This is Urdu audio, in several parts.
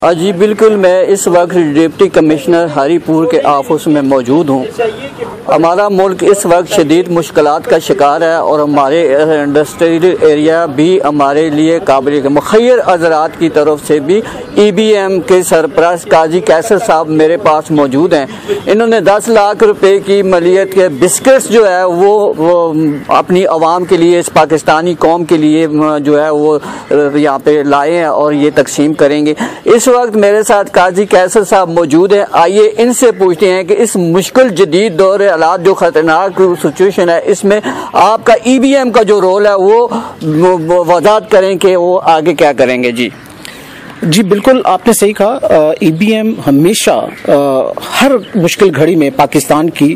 جی بالکل، میں اس وقت ڈپٹی کمشنر ہری پور کے آفس میں موجود ہوں۔ ہمارا ملک اس وقت شدید مشکلات کا شکار ہے اور ہمارے انڈسٹریل ایریا بھی ہمارے لیے قابل مخیر حضرات کی طرف سے بھی EBM کے سرپرست قاضی کیسر صاحب میرے پاس موجود ہیں۔ انہوں نے 10 لاکھ روپے کی مالیت کے بسکٹس جو ہے وہ اپنی عوام کے لیے، اس پاکستانی قوم کے لیے جو ہے وہ یہاں پہ لائے ہیں اور یہ تقسیم کریں گے۔ اس وقت میرے ساتھ قاضی کیسر صاحب موجود ہیں۔ آئیے ان سے پوچھتے ہیں کہ اس مشکل جدید دور حالات جو خطرناک سچویشن ہے، اس میں آپ کا EBM کا جو رول ہے وہ وضاحت کریں کہ وہ آگے کیا کریں گے۔ جی بالکل، آپ نے صحیح کہا۔ EBM ہمیشہ ہر مشکل گھڑی میں پاکستان کی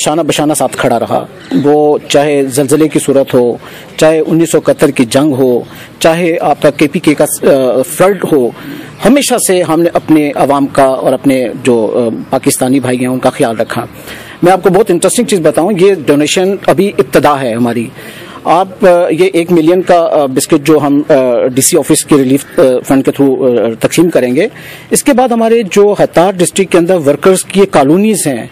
شانہ بشانہ ساتھ کھڑا رہا، وہ چاہے زلزلے کی صورت ہو، چاہے 1971 کی جنگ ہو، چاہے آپ کا KPK کا فلڈ ہو۔ ہمیشہ سے ہم نے اپنے عوام کا اور اپنے جو پاکستانی بھائی ہیں ان کا خیال رکھا۔ میں آپ کو بہت انٹرسٹنگ چیز بتاؤں، یہ ڈونیشن ابھی ابتدا ہے ہماری۔ آپ یہ 1 ملین کا بسکٹ جو ہم DC آفس کے ریلیف فنڈ کے تھرو تقسیم کریں گے، اس کے بعد ہمارے جو ہتار ڈسٹرکٹ کے اندر ورکرز کی کالونیز ہیں،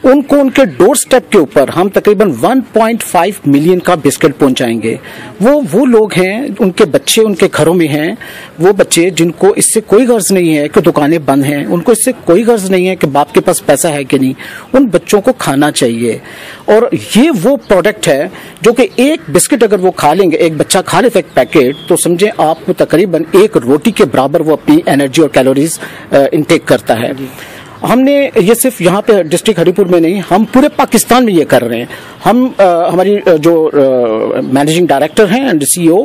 ان کو ان کے ڈور سٹیپ کے اوپر ہم تقریباً 1.5 ملین کا بسکٹ پہنچائیں گے۔ وہ لوگ ہیں، ان کے بچے ان کے گھروں میں ہیں، وہ بچے جن کو اس سے کوئی غرض نہیں ہے کہ دکانیں بند ہیں، ان کو اس سے کوئی غرض نہیں ہے کہ باپ کے پاس پیسہ ہے کہ نہیں، ان بچوں کو کھانا چاہیے۔ اور یہ وہ پروڈکٹ ہے جو کہ ایک بسکٹ اگر وہ کھا لیں گے، ایک بچہ کھا لیتا ہے ایک پیکٹ، تو سمجھیں آپ کو تقریباً ایک روٹی کے برابر وہ اپنی انرجی اور کیلوریز انٹیک کرتا ہے۔ ہم نے یہ صرف یہاں پہ ڈسٹرکٹ ہری پور میں نہیں، ہم پورے پاکستان میں یہ کر رہے ہیں۔ ہم ہماری جو مینیجنگ ڈائریکٹر ہیں اینڈ CEO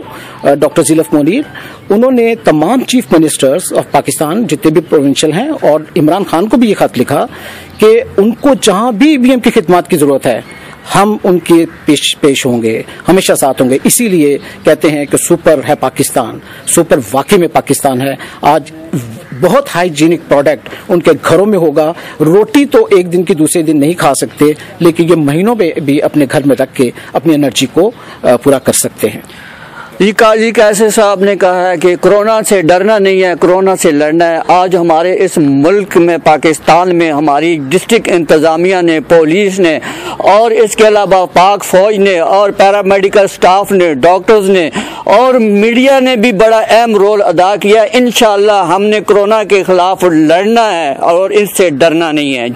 ڈاکٹر زیلف منیر، انہوں نے تمام چیف منسٹرز آف پاکستان جتنے بھی پروونشل ہیں اور عمران خان کو بھی یہ خط لکھا کہ ان کو جہاں بھی EBM کی خدمات کی ضرورت ہے ہم ان کے پیش ہوں گے، ہمیشہ ساتھ ہوں گے۔ اسی لیے کہتے ہیں کہ سپر ہے پاکستان، سپر واقعی میں پاکستان ہے۔ آج بہت ہائیجینک پروڈکٹ ان کے گھروں میں ہوگا۔ روٹی تو ایک دن کی دوسرے دن نہیں کھا سکتے، لیکن یہ مہینوں میں بھی اپنے گھر میں رکھ کے اپنی انرجی کو پورا کر سکتے ہیں۔ قاضی کیسر صاحب نے کہا ہے کہ کورونا سے ڈرنا نہیں ہے، کورونا سے لڑنا ہے۔ آج ہمارے اس ملک میں، پاکستان میں، ہماری ڈسٹرکٹ انتظامیہ نے، پولیس نے اور اس کے علاوہ پاک فوج نے اور پیرامیڈیکل سٹاف نے، ڈاکٹرز نے اور میڈیا نے بھی بڑا اہم رول ادا کیا۔ انشاءاللہ ہم نے کورونا کے خلاف لڑنا ہے اور اس سے ڈرنا نہیں ہے۔